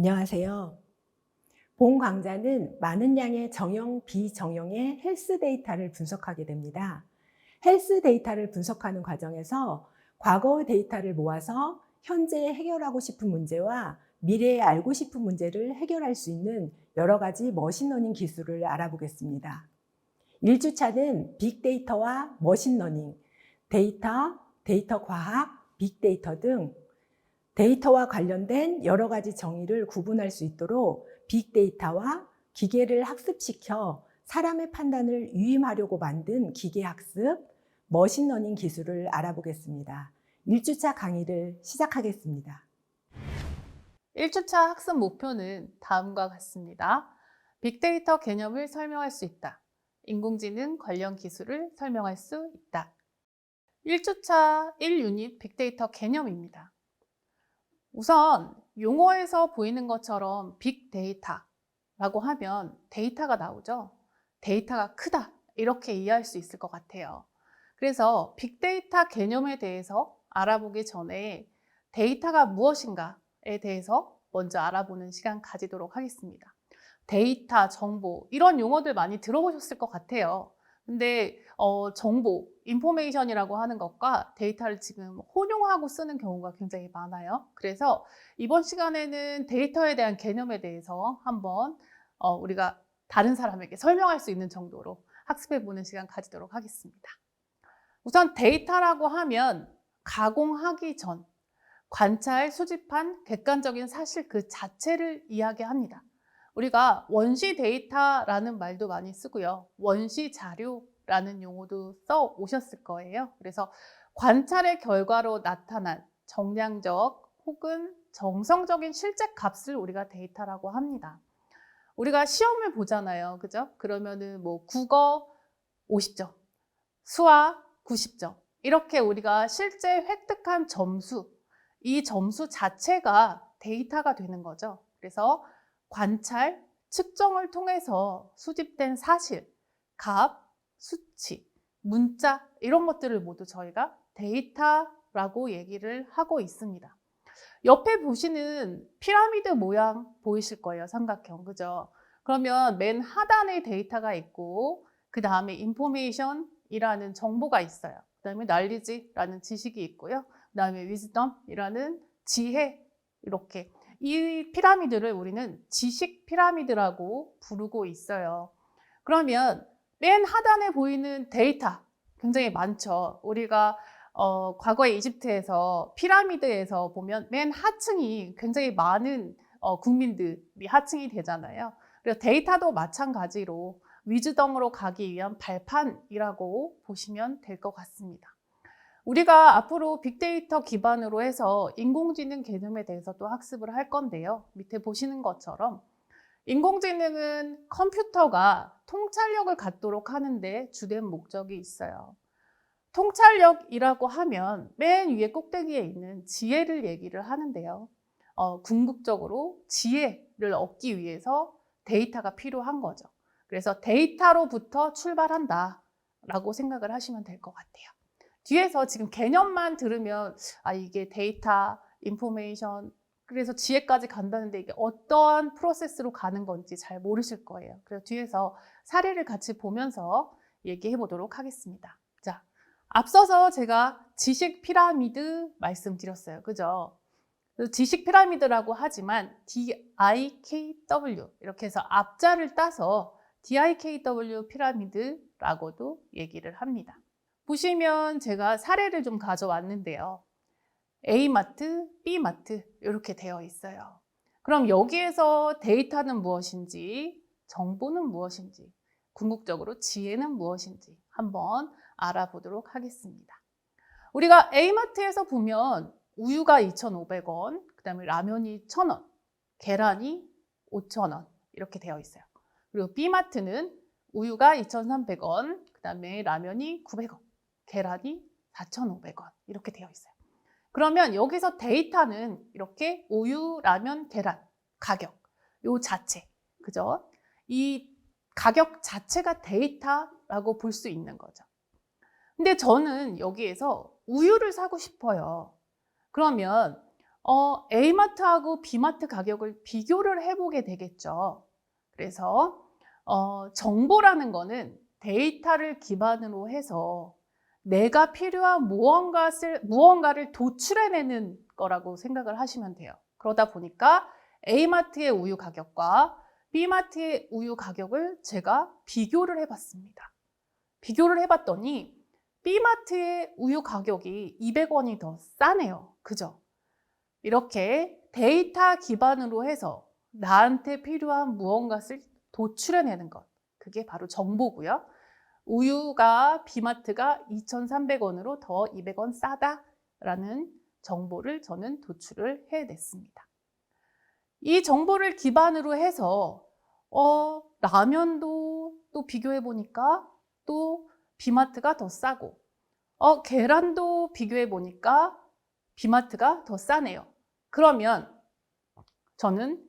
안녕하세요. 본 강좌는 많은 양의 정형, 비정형의 헬스 데이터를 분석하게 됩니다. 헬스 데이터를 분석하는 과정에서 과거의 데이터를 모아서 현재 해결하고 싶은 문제와 미래에 알고 싶은 문제를 해결할 수 있는 여러 가지 머신러닝 기술을 알아보겠습니다. 1주차는 빅데이터와 머신러닝, 데이터 과학, 빅데이터 등 데이터와 관련된 여러 가지 정의를 구분할 수 있도록 빅데이터와 기계를 학습시켜 사람의 판단을 유임하려고 만든 기계학습, 머신러닝 기술을 알아보겠습니다. 1주차 강의를 시작하겠습니다. 1주차 학습 목표는 다음과 같습니다. 빅데이터 개념을 설명할 수 있다. 인공지능 관련 기술을 설명할 수 있다. 1주차 1유닛 빅데이터 개념입니다. 우선 용어에서 보이는 것처럼 빅데이터라고 하면 데이터가 나오죠. 데이터가 크다 이렇게 이해할 수 있을 것 같아요. 그래서 빅데이터 개념에 대해서 알아보기 전에 데이터가 무엇인가에 대해서 먼저 알아보는 시간 가지도록 하겠습니다. 데이터, 정보 이런 용어들 많이 들어보셨을 것 같아요. 근데 정보, 인포메이션이라고 하는 것과 데이터를 지금 혼용하고 쓰는 경우가 굉장히 많아요. 그래서 이번 시간에는 데이터에 대한 개념에 대해서 한번 우리가 다른 사람에게 설명할 수 있는 정도로 학습해보는 시간 가지도록 하겠습니다. 우선 데이터라고 하면 가공하기 전 관찰, 수집한 객관적인 사실 그 자체를 이야기합니다. 우리가 원시 데이터라는 말도 많이 쓰고요. 원시 자료라는 용어도 써 오셨을 거예요. 그래서 관찰의 결과로 나타난 정량적 혹은 정성적인 실제 값을 우리가 데이터라고 합니다. 우리가 시험을 보잖아요. 그죠? 그러면은 뭐 국어 50점, 수학 90점. 이렇게 우리가 실제 획득한 점수, 이 점수 자체가 데이터가 되는 거죠. 그래서 관찰, 측정을 통해서 수집된 사실, 값, 수치, 문자 이런 것들을 모두 저희가 데이터라고 얘기를 하고 있습니다. 옆에 보시는 피라미드 모양 보이실 거예요. 삼각형, 그죠? 그러면 맨 하단에 데이터가 있고 그 다음에 인포메이션이라는 정보가 있어요. 그 다음에 knowledge라는 지식이 있고요. 그 다음에 wisdom이라는 지혜, 이렇게 이 피라미드를 우리는 지식 피라미드라고 부르고 있어요. 그러면 맨 하단에 보이는 데이터 굉장히 많죠. 우리가 과거에 이집트에서 피라미드에서 보면 맨 하층이 굉장히 많은 국민들이 하층이 되잖아요. 그래서 데이터도 마찬가지로 위즈덤으로 가기 위한 발판이라고 보시면 될 것 같습니다. 우리가 앞으로 빅데이터 기반으로 해서 인공지능 개념에 대해서 또 학습을 할 건데요. 밑에 보시는 것처럼 인공지능은 컴퓨터가 통찰력을 갖도록 하는데 주된 목적이 있어요. 통찰력이라고 하면 맨 위에 꼭대기에 있는 지혜를 얘기를 하는데요. 궁극적으로 지혜를 얻기 위해서 데이터가 필요한 거죠. 그래서 데이터로부터 출발한다라고 생각을 하시면 될 것 같아요. 뒤에서 지금 개념만 들으면 이게 데이터, 인포메이션, 그래서 지혜까지 간다는데 이게 어떠한 프로세스로 가는 건지 잘 모르실 거예요. 그래서 뒤에서 사례를 같이 보면서 얘기해 보도록 하겠습니다. 자, 앞서서 제가 지식 피라미드 말씀드렸어요. 그죠? 지식 피라미드라고 하지만 DIKW 이렇게 해서 앞자를 따서 DIKW 피라미드라고도 얘기를 합니다. 보시면 제가 사례를 좀 가져왔는데요. A마트, B마트 이렇게 되어 있어요. 그럼 여기에서 데이터는 무엇인지, 정보는 무엇인지, 궁극적으로 지혜는 무엇인지 한번 알아보도록 하겠습니다. 우리가 A마트에서 보면 우유가 2,500원, 그 다음에 라면이 1,000원, 계란이 5,000원 이렇게 되어 있어요. 그리고 B마트는 우유가 2,300원, 그 다음에 라면이 900원, 계란이 4,500원 이렇게 되어 있어요. 그러면 여기서 데이터는 이렇게 우유, 라면, 계란 가격 요 자체, 그죠? 이 가격 자체가 데이터라고 볼 수 있는 거죠. 근데 저는 여기에서 우유를 사고 싶어요. 그러면 A마트하고 B마트 가격을 비교를 해보게 되겠죠. 그래서 정보라는 거는 데이터를 기반으로 해서 내가 필요한 무언가를 도출해내는 거라고 생각을 하시면 돼요. 그러다 보니까 A마트의 우유 가격과 B마트의 우유 가격을 제가 비교를 해봤습니다. 비교를 해봤더니 B마트의 우유 가격이 200원이 더 싸네요. 그죠? 이렇게 데이터 기반으로 해서 나한테 필요한 무언가를 도출해내는 것. 그게 바로 정보고요. 우유가 B마트가 2,300원으로 더 200원 싸다라는 정보를 저는 도출을 해냈습니다. 이 정보를 기반으로 해서 라면도 또 비교해 보니까 또 B마트가 더 싸고 계란도 비교해 보니까 B마트가 더 싸네요. 그러면 저는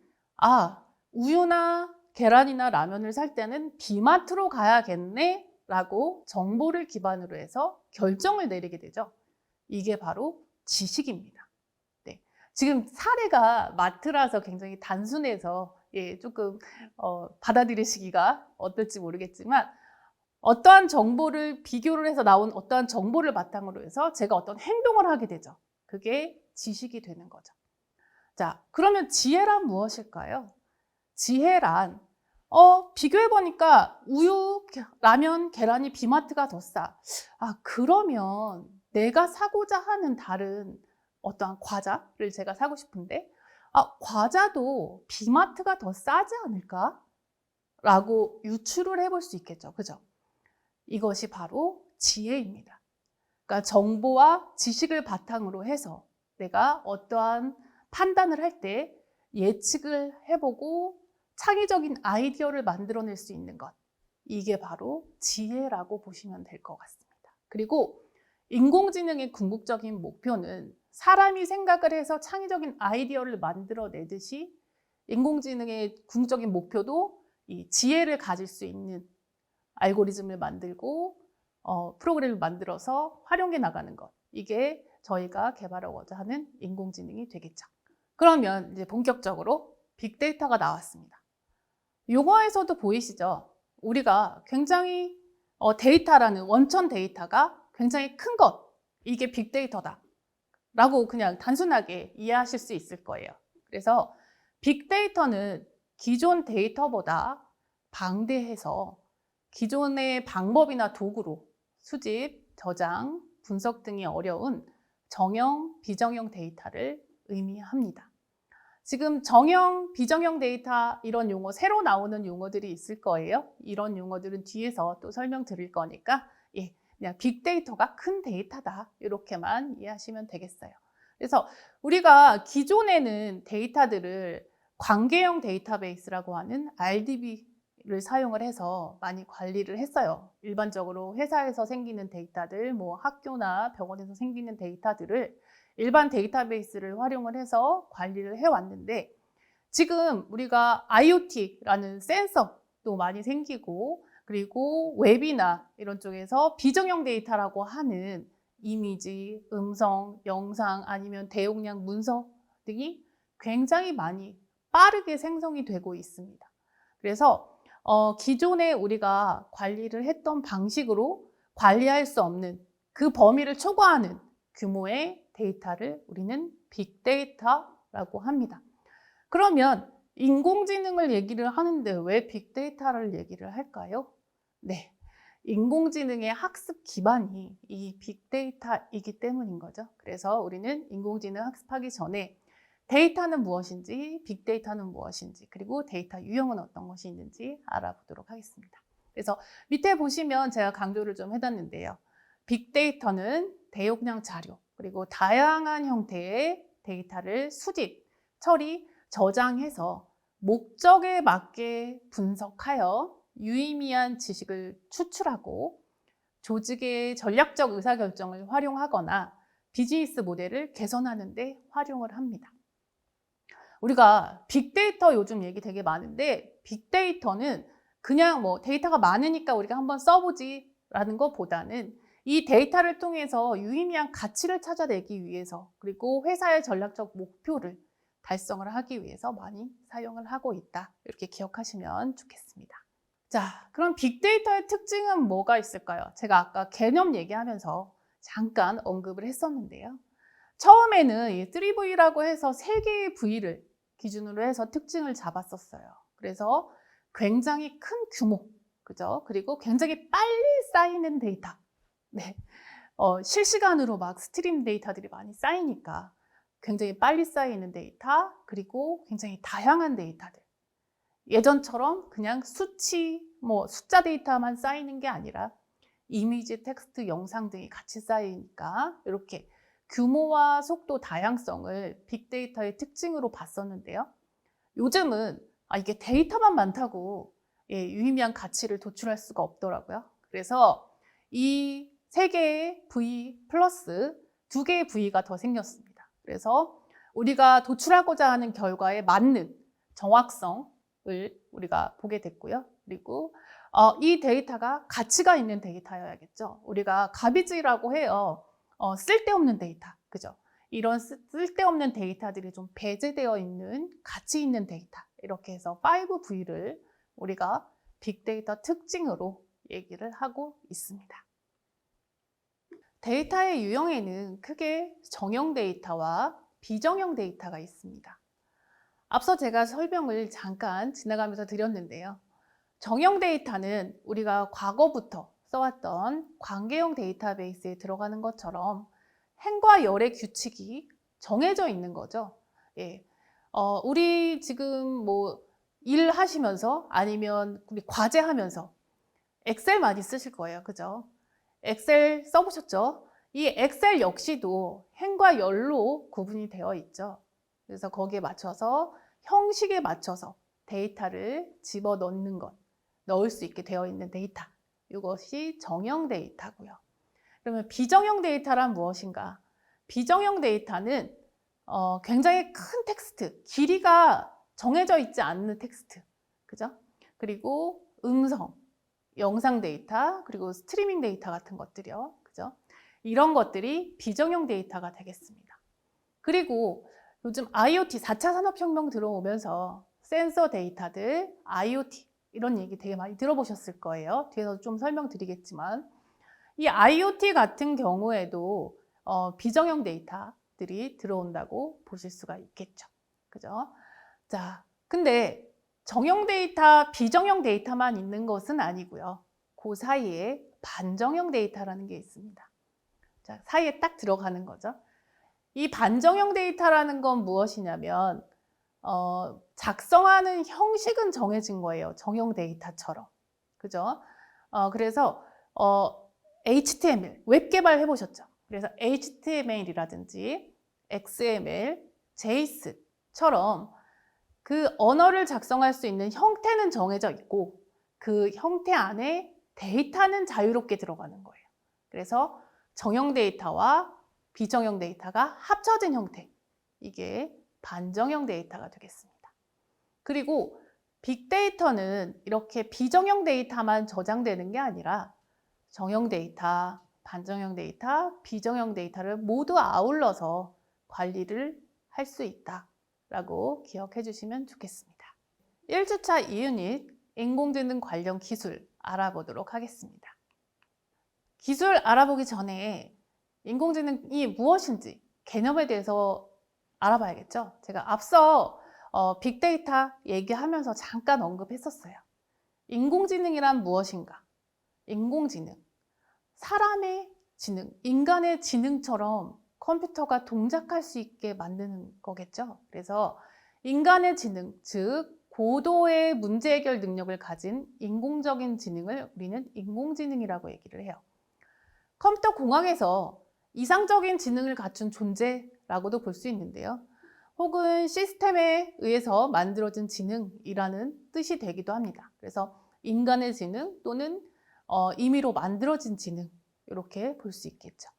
우유나 계란이나 라면을 살 때는 B마트로 가야겠네 라고 정보를 기반으로 해서 결정을 내리게 되죠. 이게 바로 지식입니다. 네. 지금 사례가 마트라서 굉장히 단순해서 조금 받아들이시기가 어떨지 모르겠지만 어떠한 정보를 비교를 해서 나온 어떠한 정보를 바탕으로 해서 제가 어떤 행동을 하게 되죠. 그게 지식이 되는 거죠. 자, 그러면 지혜란 무엇일까요? 지혜란 비교해보니까 우유, 라면, 계란이 B마트가 더 싸. 그러면 내가 사고자 하는 다른 어떠한 과자를 제가 사고 싶은데 과자도 B마트가 더 싸지 않을까? 라고 유추를 해볼 수 있겠죠. 그죠? 이것이 바로 지혜입니다. 그러니까 정보와 지식을 바탕으로 해서 내가 어떠한 판단을 할 때 예측을 해보고 창의적인 아이디어를 만들어낼 수 있는 것. 이게 바로 지혜라고 보시면 될 것 같습니다. 그리고 인공지능의 궁극적인 목표는 사람이 생각을 해서 창의적인 아이디어를 만들어내듯이 인공지능의 궁극적인 목표도 이 지혜를 가질 수 있는 알고리즘을 만들고 프로그램을 만들어서 활용해 나가는 것. 이게 저희가 개발하고자 하는 인공지능이 되겠죠. 그러면 이제 본격적으로 빅데이터가 나왔습니다. 용어에서도 보이시죠? 우리가 굉장히 데이터라는 원천 데이터가 굉장히 큰 것, 이게 빅데이터다 라고 그냥 단순하게 이해하실 수 있을 거예요. 그래서 빅데이터는 기존 데이터보다 방대해서 기존의 방법이나 도구로 수집, 저장, 분석 등이 어려운 정형, 비정형 데이터를 의미합니다. 지금 정형, 비정형 데이터 이런 용어, 새로 나오는 용어들이 있을 거예요. 이런 용어들은 뒤에서 또 설명드릴 거니까 그냥 빅데이터가 큰 데이터다 이렇게만 이해하시면 되겠어요. 그래서 우리가 기존에는 데이터들을 관계형 데이터베이스라고 하는 RDB를 사용을 해서 많이 관리를 했어요. 일반적으로 회사에서 생기는 데이터들, 학교나 병원에서 생기는 데이터들을 일반 데이터베이스를 활용을 해서 관리를 해왔는데 지금 우리가 IoT라는 센서도 많이 생기고 그리고 웹이나 이런 쪽에서 비정형 데이터라고 하는 이미지, 음성, 영상 아니면 대용량 문서 등이 굉장히 많이 빠르게 생성이 되고 있습니다. 그래서 기존에 우리가 관리를 했던 방식으로 관리할 수 없는 그 범위를 초과하는 규모의 데이터를 우리는 빅데이터라고 합니다. 그러면 인공지능을 얘기를 하는데 왜 빅데이터를 얘기를 할까요? 네, 인공지능의 학습 기반이 이 빅데이터이기 때문인 거죠. 그래서 우리는 인공지능 학습하기 전에 데이터는 무엇인지, 빅데이터는 무엇인지, 그리고 데이터 유형은 어떤 것이 있는지 알아보도록 하겠습니다. 그래서 밑에 보시면 제가 강조를 좀 해놨는데요. 빅데이터는 대용량 자료, 그리고 다양한 형태의 데이터를 수집, 처리, 저장해서 목적에 맞게 분석하여 유의미한 지식을 추출하고 조직의 전략적 의사결정을 활용하거나 비즈니스 모델을 개선하는 데 활용을 합니다. 우리가 빅데이터 요즘 얘기 되게 많은데 빅데이터는 그냥 데이터가 많으니까 우리가 한번 써보지 라는 것보다는 이 데이터를 통해서 유의미한 가치를 찾아내기 위해서 그리고 회사의 전략적 목표를 달성을 하기 위해서 많이 사용을 하고 있다. 이렇게 기억하시면 좋겠습니다. 자, 그럼 빅데이터의 특징은 뭐가 있을까요? 제가 아까 개념 얘기하면서 잠깐 언급을 했었는데요. 처음에는 이 3V라고 해서 3개의 V를 기준으로 해서 특징을 잡았었어요. 그래서 굉장히 큰 규모, 그죠? 그리고 굉장히 빨리 쌓이는 데이터. 네. 실시간으로 막 스트림 데이터들이 많이 쌓이니까 굉장히 빨리 쌓이는 데이터, 그리고 굉장히 다양한 데이터들. 예전처럼 그냥 수치, 숫자 데이터만 쌓이는 게 아니라 이미지, 텍스트, 영상 등이 같이 쌓이니까 이렇게 규모와 속도, 다양성을 빅데이터의 특징으로 봤었는데요. 요즘은 이게 데이터만 많다고 유의미한 가치를 도출할 수가 없더라고요. 그래서 이 3개의 V 플러스 2개의 V가 더 생겼습니다. 그래서 우리가 도출하고자 하는 결과에 맞는 정확성을 우리가 보게 됐고요. 그리고 이 데이터가 가치가 있는 데이터여야겠죠. 우리가 가비지라고 해요. 쓸데없는 데이터, 그죠? 이런 쓸데없는 데이터들이 좀 배제되어 있는 가치 있는 데이터, 이렇게 해서 5V를 우리가 빅데이터 특징으로 얘기를 하고 있습니다. 데이터의 유형에는 크게 정형 데이터와 비정형 데이터가 있습니다. 앞서 제가 설명을 잠깐 지나가면서 드렸는데요. 정형 데이터는 우리가 과거부터 써왔던 관계형 데이터베이스에 들어가는 것처럼 행과 열의 규칙이 정해져 있는 거죠. 예. 우리 지금 일하시면서 아니면 우리 과제하면서 엑셀 많이 쓰실 거예요. 그죠? 엑셀 써보셨죠? 이 엑셀 역시도 행과 열로 구분이 되어 있죠. 그래서 거기에 맞춰서 형식에 맞춰서 데이터를 집어넣는 것, 넣을 수 있게 되어 있는 데이터. 이것이 정형 데이터고요. 그러면 비정형 데이터란 무엇인가? 비정형 데이터는 굉장히 큰 텍스트, 길이가 정해져 있지 않는 텍스트, 그죠? 그리고 음성, 영상 데이터, 그리고 스트리밍 데이터 같은 것들이요, 그죠? 이런 것들이 비정형 데이터가 되겠습니다. 그리고 요즘 IoT, 4차 산업혁명 들어오면서 센서 데이터들, IoT 이런 얘기 되게 많이 들어보셨을 거예요. 뒤에서 좀 설명드리겠지만 이 IoT 같은 경우에도 비정형 데이터들이 들어온다고 보실 수가 있겠죠. 그죠? 자, 근데 정형 데이터, 비정형 데이터만 있는 것은 아니고요. 그 사이에 반정형 데이터라는 게 있습니다. 자, 사이에 딱 들어가는 거죠. 이 반정형 데이터라는 건 무엇이냐면 작성하는 형식은 정해진 거예요. 정형 데이터처럼. 그죠? 그래서 HTML, 웹 개발 해보셨죠? 그래서 HTML이라든지 XML, JSON처럼 그 언어를 작성할 수 있는 형태는 정해져 있고 그 형태 안에 데이터는 자유롭게 들어가는 거예요. 그래서 정형 데이터와 비정형 데이터가 합쳐진 형태, 이게 반정형 데이터가 되겠습니다. 그리고 빅데이터는 이렇게 비정형 데이터만 저장되는 게 아니라 정형 데이터, 반정형 데이터, 비정형 데이터를 모두 아울러서 관리를 할 수 있다라고 기억해 주시면 좋겠습니다. 1주차 2유닛 인공지능 관련 기술 알아보도록 하겠습니다. 기술 알아보기 전에 인공지능이 무엇인지 개념에 대해서 알아봐야겠죠. 제가 앞서 빅데이터 얘기하면서 잠깐 언급했었어요. 인공지능이란 무엇인가? 인공지능, 사람의 지능, 인간의 지능처럼 컴퓨터가 동작할 수 있게 만드는 거겠죠. 그래서 인간의 지능, 즉 고도의 문제 해결 능력을 가진 인공적인 지능을 우리는 인공지능이라고 얘기를 해요. 컴퓨터 공학에서 이상적인 지능을 갖춘 존재라고도 볼 수 있는데요. 혹은 시스템에 의해서 만들어진 지능이라는 뜻이 되기도 합니다. 그래서 인간의 지능 또는 임의로 만들어진 지능, 이렇게 볼 수 있겠죠.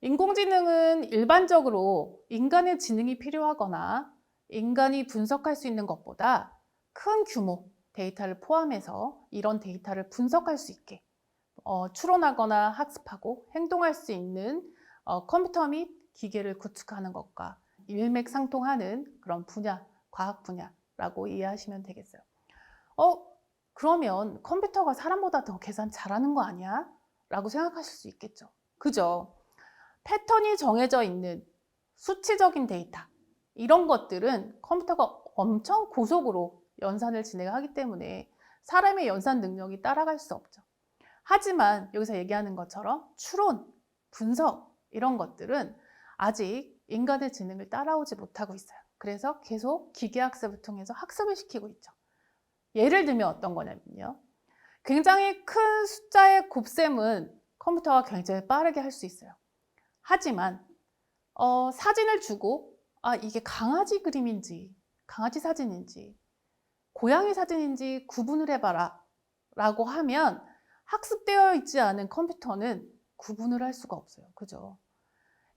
인공지능은 일반적으로 인간의 지능이 필요하거나 인간이 분석할 수 있는 것보다 큰 규모 데이터를 포함해서 이런 데이터를 분석할 수 있게 추론하거나 학습하고 행동할 수 있는 컴퓨터 및 기계를 구축하는 것과 일맥상통하는 그런 분야, 과학 분야라고 이해하시면 되겠어요. 그러면 컴퓨터가 사람보다 더 계산 잘하는 거 아니야? 라고 생각하실 수 있겠죠. 그죠? 패턴이 정해져 있는 수치적인 데이터, 이런 것들은 컴퓨터가 엄청 고속으로 연산을 진행하기 때문에 사람의 연산 능력이 따라갈 수 없죠. 하지만 여기서 얘기하는 것처럼 추론, 분석 이런 것들은 아직 인간의 지능을 따라오지 못하고 있어요. 그래서 계속 기계학습을 통해서 학습을 시키고 있죠. 예를 들면 어떤 거냐면요. 굉장히 큰 숫자의 곱셈은 컴퓨터가 굉장히 빠르게 할 수 있어요. 하지만 사진을 주고 이게 강아지 그림인지 강아지 사진인지 고양이 사진인지 구분을 해봐라 라고 하면 학습되어 있지 않은 컴퓨터는 구분을 할 수가 없어요. 그죠?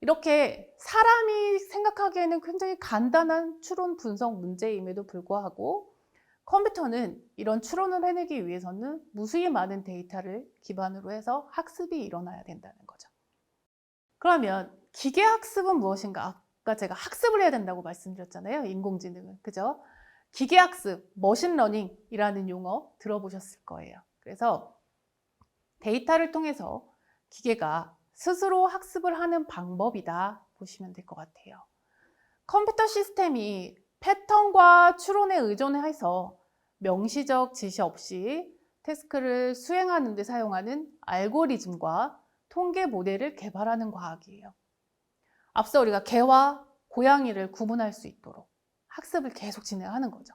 이렇게 사람이 생각하기에는 굉장히 간단한 추론 분석 문제임에도 불구하고 컴퓨터는 이런 추론을 해내기 위해서는 무수히 많은 데이터를 기반으로 해서 학습이 일어나야 된다는 거죠. 그러면 기계학습은 무엇인가? 아까 제가 학습을 해야 된다고 말씀드렸잖아요. 인공지능은. 그죠? 기계학습, 머신러닝이라는 용어 들어보셨을 거예요. 그래서 데이터를 통해서 기계가 스스로 학습을 하는 방법이다 보시면 될 것 같아요. 컴퓨터 시스템이 패턴과 추론에 의존해서 명시적 지시 없이 태스크를 수행하는 데 사용하는 알고리즘과 통계 모델을 개발하는 과학이에요. 앞서 우리가 개와 고양이를 구분할 수 있도록 학습을 계속 진행하는 거죠.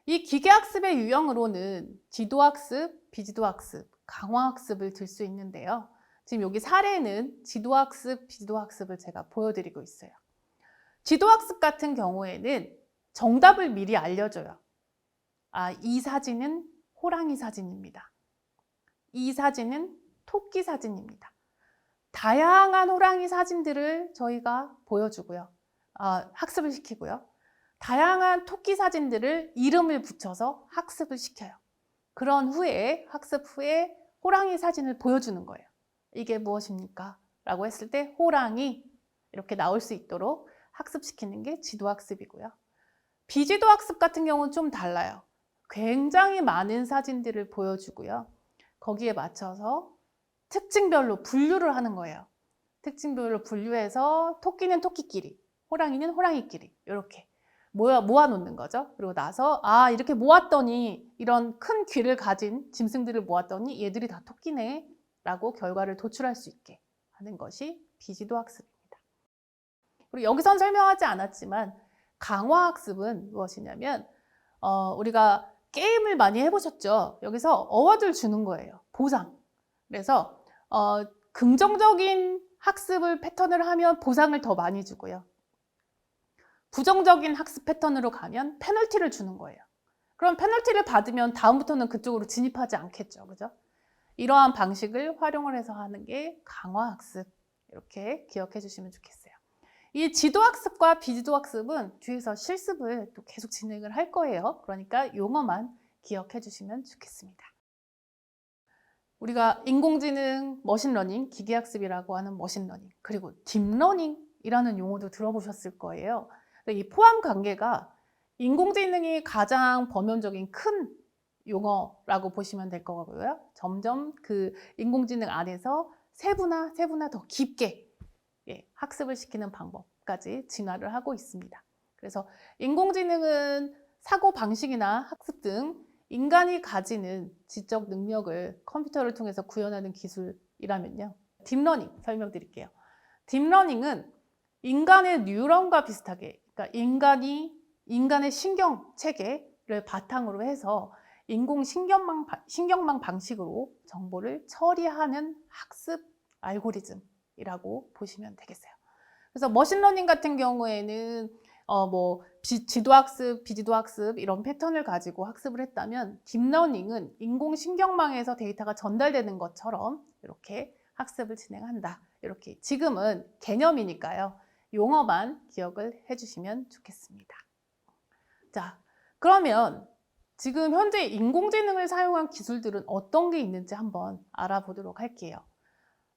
이 기계학습의 유형으로는 지도학습, 비지도학습, 강화학습을 들 수 있는데요. 지금 여기 사례는 지도학습, 비지도학습을 제가 보여드리고 있어요. 지도학습 같은 경우에는 정답을 미리 알려줘요. 이 사진은 호랑이 사진입니다. 이 사진은 토끼 사진입니다. 다양한 호랑이 사진들을 저희가 보여주고요. 학습을 시키고요. 다양한 토끼 사진들을 이름을 붙여서 학습을 시켜요. 그런 후에, 학습 후에 호랑이 사진을 보여주는 거예요. 이게 무엇입니까? 라고 했을 때 호랑이 이렇게 나올 수 있도록 학습시키는 게 지도학습이고요. 비지도학습 같은 경우는 좀 달라요. 굉장히 많은 사진들을 보여주고요. 거기에 맞춰서 특징별로 분류를 하는 거예요. 특징별로 분류해서 토끼는 토끼끼리, 호랑이는 호랑이끼리 이렇게 모아놓는 거죠. 그리고 나서 이렇게 모았더니 이런 큰 귀를 가진 짐승들을 모았더니 얘들이 다 토끼네 라고 결과를 도출할 수 있게 하는 것이 비지도학습입니다. 그리고 여기선 설명하지 않았지만 강화학습은 무엇이냐면 우리가 게임을 많이 해보셨죠? 여기서 어워드를 주는 거예요. 보상. 그래서 긍정적인 학습을 패턴을 하면 보상을 더 많이 주고요. 부정적인 학습 패턴으로 가면 페널티를 주는 거예요. 그럼 페널티를 받으면 다음부터는 그쪽으로 진입하지 않겠죠. 그죠? 이러한 방식을 활용을 해서 하는 게 강화학습. 이렇게 기억해 주시면 좋겠어요. 이 지도학습과 비지도학습은 뒤에서 실습을 또 계속 진행을 할 거예요. 그러니까 용어만 기억해 주시면 좋겠습니다. 우리가 인공지능, 머신러닝, 기계학습이라고 하는 머신러닝, 그리고 딥러닝이라는 용어도 들어보셨을 거예요. 이 포함 관계가 인공지능이 가장 범용적인 큰 용어라고 보시면 될 거고요. 점점 그 인공지능 안에서 세분화 더 깊게 학습을 시키는 방법까지 진화를 하고 있습니다. 그래서 인공지능은 사고 방식이나 학습 등 인간이 가지는 지적 능력을 컴퓨터를 통해서 구현하는 기술이라면요. 딥러닝 설명드릴게요. 딥러닝은 인간의 뉴런과 비슷하게, 그러니까 인간의 신경 체계를 바탕으로 해서 인공 신경망 방식으로 정보를 처리하는 학습 알고리즘이라고 보시면 되겠어요. 그래서 머신러닝 같은 경우에는 지도학습, 비지도학습 이런 패턴을 가지고 학습을 했다면 딥러닝은 인공신경망에서 데이터가 전달되는 것처럼 이렇게 학습을 진행한다. 이렇게 지금은 개념이니까요. 용어만 기억을 해주시면 좋겠습니다. 자, 그러면 지금 현재 인공지능을 사용한 기술들은 어떤 게 있는지 한번 알아보도록 할게요.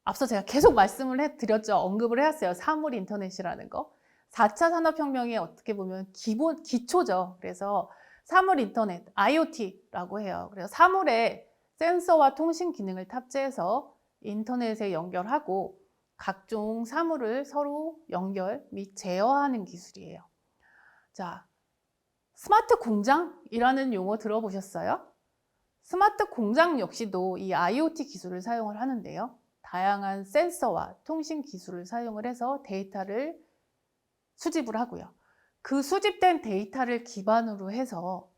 앞서 제가 계속 말씀을 해드렸죠. 언급을 해왔어요. 사물 인터넷이라는 거. 4차 산업혁명의 어떻게 보면 기초죠. 그래서 사물 인터넷, IoT라고 해요. 그래서 사물에 센서와 통신 기능을 탑재해서 인터넷에 연결하고 각종 사물을 서로 연결 및 제어하는 기술이에요. 자, 스마트 공장이라는 용어 들어보셨어요? 스마트 공장 역시도 이 IoT 기술을 사용을 하는데요. 다양한 센서와 통신 기술을 사용을 해서 데이터를 수집을 하고요. 그 수집된 데이터를 기반으로 해서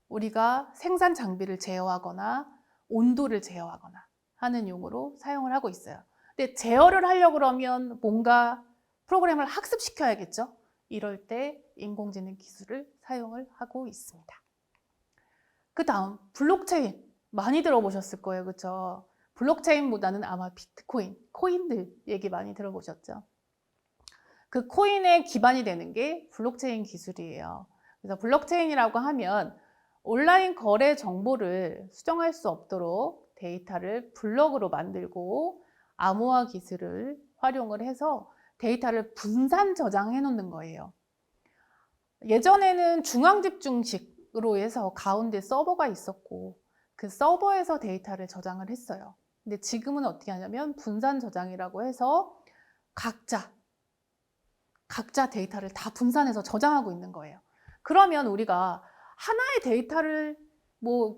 우리가 생산 장비를 제어하거나 온도를 제어하거나 하는 용어로 사용을 하고 있어요. 근데 제어를 하려고 그러면 뭔가 프로그램을 학습시켜야겠죠? 이럴 때 인공지능 기술을 사용을 하고 있습니다. 그 다음 블록체인 많이 들어보셨을 거예요. 그렇죠? 블록체인보다는 아마 비트코인, 코인들 얘기 많이 들어보셨죠? 그 코인의 기반이 되는 게 블록체인 기술이에요. 그래서 블록체인이라고 하면 온라인 거래 정보를 수정할 수 없도록 데이터를 블록으로 만들고 암호화 기술을 활용을 해서 데이터를 분산 저장해 놓는 거예요. 예전에는 중앙 집중식으로 해서 가운데 서버가 있었고 그 서버에서 데이터를 저장을 했어요. 근데 지금은 어떻게 하냐면 분산 저장이라고 해서 각자 데이터를 다 분산해서 저장하고 있는 거예요. 그러면 우리가 하나의 데이터를 뭐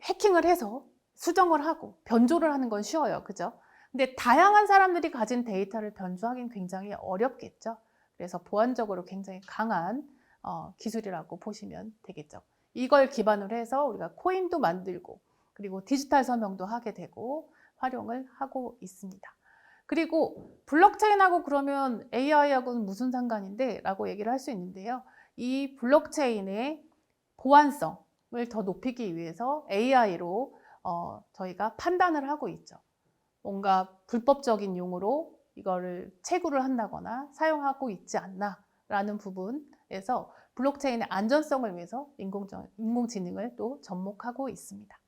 해킹을 해서 수정을 하고 변조를 하는 건 쉬워요. 그죠? 근데 다양한 사람들이 가진 데이터를 변조하기는 굉장히 어렵겠죠. 그래서 보안적으로 굉장히 강한 기술이라고 보시면 되겠죠. 이걸 기반으로 해서 우리가 코인도 만들고 그리고 디지털 서명도 하게 되고 활용을 하고 있습니다. 그리고 블록체인하고 그러면 AI하고는 무슨 상관인데? 라고 얘기를 할 수 있는데요. 이 블록체인의 보안성을 더 높이기 위해서 AI로 저희가 판단을 하고 있죠. 뭔가 불법적인 용어로 이거를 채굴을 한다거나 사용하고 있지 않나 라는 부분에서 블록체인의 안전성을 위해서 인공지능을 또 접목하고 있습니다.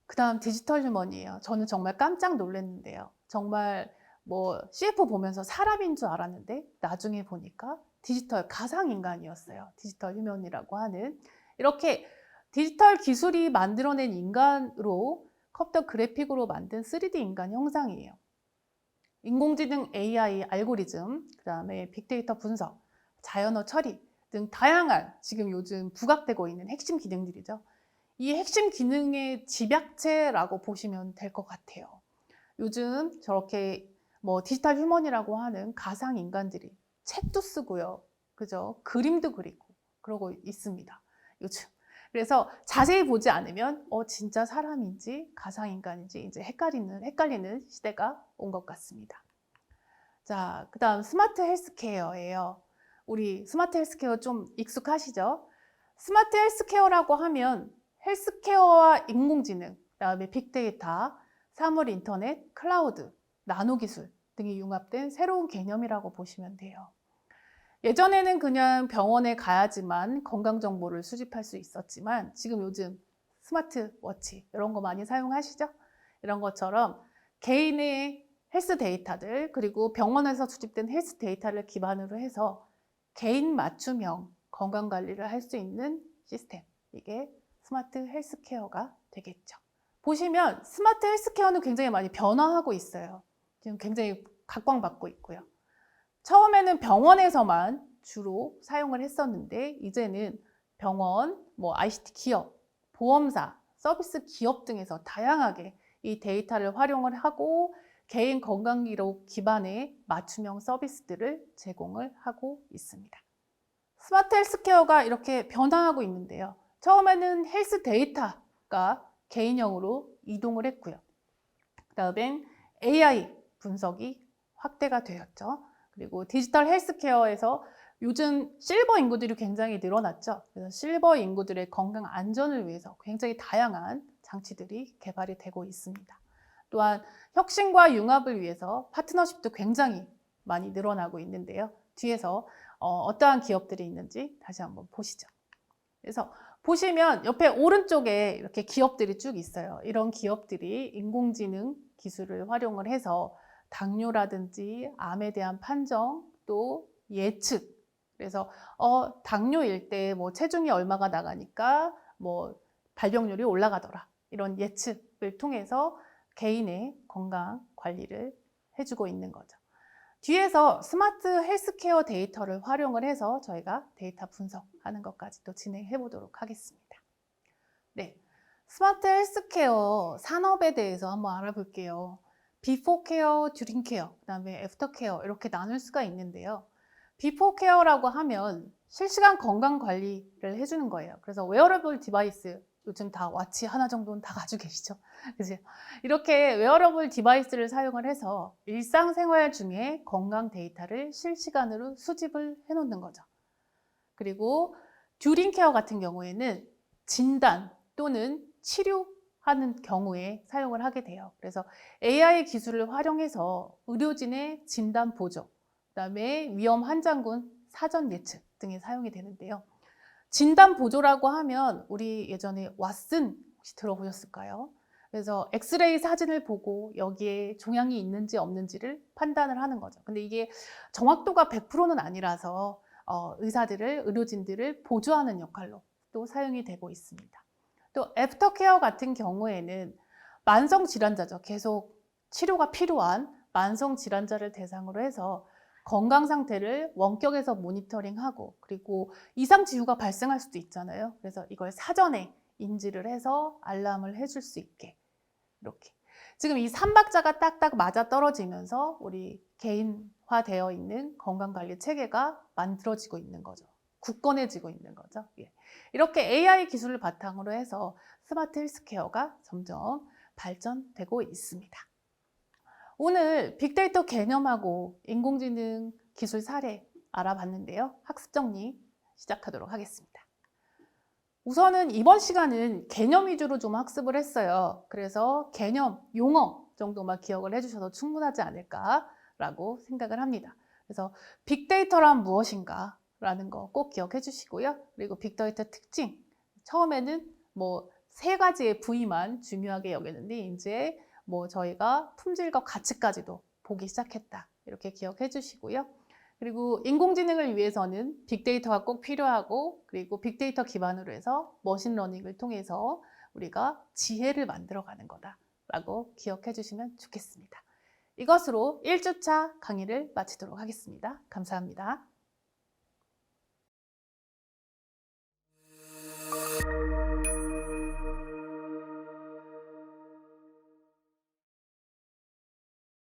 그 다음 디지털 휴먼이에요. 저는 정말 깜짝 놀랐는데요. 정말 뭐 CF 보면서 사람인 줄 알았는데 나중에 보니까 디지털 가상인간이었어요. 디지털 휴먼이라고 하는 이렇게 디지털 기술이 만들어낸 인간으로 컴퓨터 그래픽으로 만든 3D 인간 형상이에요. 인공지능 AI 알고리즘, 그 다음에 빅데이터 분석, 자연어 처리 등 다양한 지금 요즘 부각되고 있는 핵심 기능들이죠. 이 핵심 기능의 집약체라고 보시면 될 것 같아요. 요즘 저렇게 뭐 디지털 휴먼이라고 하는 가상 인간들이 책도 쓰고요. 그죠? 그림도 그리고 그러고 있습니다. 요즘. 그래서 자세히 보지 않으면 진짜 사람인지 가상 인간인지 이제 헷갈리는 시대가 온 것 같습니다. 자, 그다음 스마트 헬스케어예요. 우리 스마트 헬스케어 좀 익숙하시죠? 스마트 헬스케어라고 하면 헬스케어와 인공지능, 그다음에 빅데이터, 사물 인터넷, 클라우드, 나노기술 등이 융합된 새로운 개념이라고 보시면 돼요. 예전에는 그냥 병원에 가야지만 건강정보를 수집할 수 있었지만 지금 요즘 스마트워치 이런 거 많이 사용하시죠? 이런 것처럼 개인의 헬스 데이터들 그리고 병원에서 수집된 헬스 데이터를 기반으로 해서 개인 맞춤형 건강관리를 할 수 있는 시스템, 이게 스마트 헬스케어가 되겠죠. 보시면 스마트 헬스케어는 굉장히 많이 변화하고 있어요. 지금 굉장히 각광받고 있고요. 처음에는 병원에서만 주로 사용을 했었는데 이제는 병원, 뭐 ICT 기업, 보험사, 서비스 기업 등에서 다양하게 이 데이터를 활용을 하고 개인 건강 기록 기반의 맞춤형 서비스들을 제공을 하고 있습니다. 스마트 헬스케어가 이렇게 변화하고 있는데요. 처음에는 헬스 데이터가 개인형으로 이동을 했고요. 그 다음엔 AI 분석이 확대가 되었죠. 그리고 디지털 헬스케어에서 요즘 실버 인구들이 굉장히 늘어났죠. 그래서 실버 인구들의 건강 안전을 위해서 굉장히 다양한 장치들이 개발이 되고 있습니다. 또한 혁신과 융합을 위해서 파트너십도 굉장히 많이 늘어나고 있는데요. 뒤에서 어떠한 기업들이 있는지 다시 한번 보시죠. 그래서 보시면 옆에 오른쪽에 이렇게 기업들이 쭉 있어요. 이런 기업들이 인공지능 기술을 활용을 해서 당뇨라든지 암에 대한 판정, 또 예측. 그래서 당뇨일 때 뭐 체중이 얼마가 나가니까 뭐 발병률이 올라가더라. 이런 예측을 통해서 개인의 건강 관리를 해주고 있는 거죠. 뒤에서 스마트 헬스케어 데이터를 활용을 해서 저희가 데이터 분석하는 것까지 또 진행해 보도록 하겠습니다. 네, 스마트 헬스케어 산업에 대해서 한번 알아볼게요. 비포 케어, 듀링 케어, 그다음에 애프터 케어 이렇게 나눌 수가 있는데요. 비포 케어라고 하면 실시간 건강 관리를 해주는 거예요. 그래서 웨어러블 디바이스, 요즘 다 와치 하나 정도는 다 가지고 계시죠? 그죠? 이렇게 웨어러블 디바이스를 사용을 해서 일상생활 중에 건강 데이터를 실시간으로 수집을 해놓는 거죠. 그리고 듀링 케어 같은 경우에는 진단 또는 치료하는 경우에 사용을 하게 돼요. 그래서 AI 기술을 활용해서 의료진의 진단 보조, 그다음에 위험 환자군 사전 예측 등에 사용이 되는데요. 진단 보조라고 하면 우리 예전에 왓슨 혹시 들어보셨을까요? 그래서 엑스레이 사진을 보고 여기에 종양이 있는지 없는지를 판단을 하는 거죠. 근데 이게 정확도가 100%는 아니라서 의사들을, 의료진들을 보조하는 역할로 또 사용이 되고 있습니다. 또 애프터 케어 같은 경우에는 만성 질환자죠. 계속 치료가 필요한 만성 질환자를 대상으로 해서 건강 상태를 원격에서 모니터링하고, 그리고 이상 징후가 발생할 수도 있잖아요. 그래서 이걸 사전에 인지를 해서 알람을 해줄 수 있게, 이렇게 지금 이 3박자가 딱딱 맞아 떨어지면서 우리 개인화되어 있는 건강관리 체계가 만들어지고 있는 거죠. 굳건해지고 있는 거죠. 예. 이렇게 AI 기술을 바탕으로 해서 스마트 헬스케어가 점점 발전되고 있습니다. 오늘 빅데이터 개념하고 인공지능 기술 사례 알아봤는데요. 학습 정리 시작하도록 하겠습니다. 우선은 이번 시간은 개념 위주로 좀 학습을 했어요. 그래서 개념, 용어 정도만 기억을 해주셔도 충분하지 않을까라고 생각을 합니다. 그래서 빅데이터란 무엇인가 라는 거 꼭 기억해 주시고요. 그리고 빅데이터 특징, 처음에는 뭐 3가지의 부위만 중요하게 여겼는데 이제 뭐 저희가 품질과 가치까지도 보기 시작했다. 이렇게 기억해 주시고요. 그리고 인공지능을 위해서는 빅데이터가 꼭 필요하고, 그리고 빅데이터 기반으로 해서 머신러닝을 통해서 우리가 지혜를 만들어가는 거다라고 기억해 주시면 좋겠습니다. 이것으로 1주차 강의를 마치도록 하겠습니다. 감사합니다.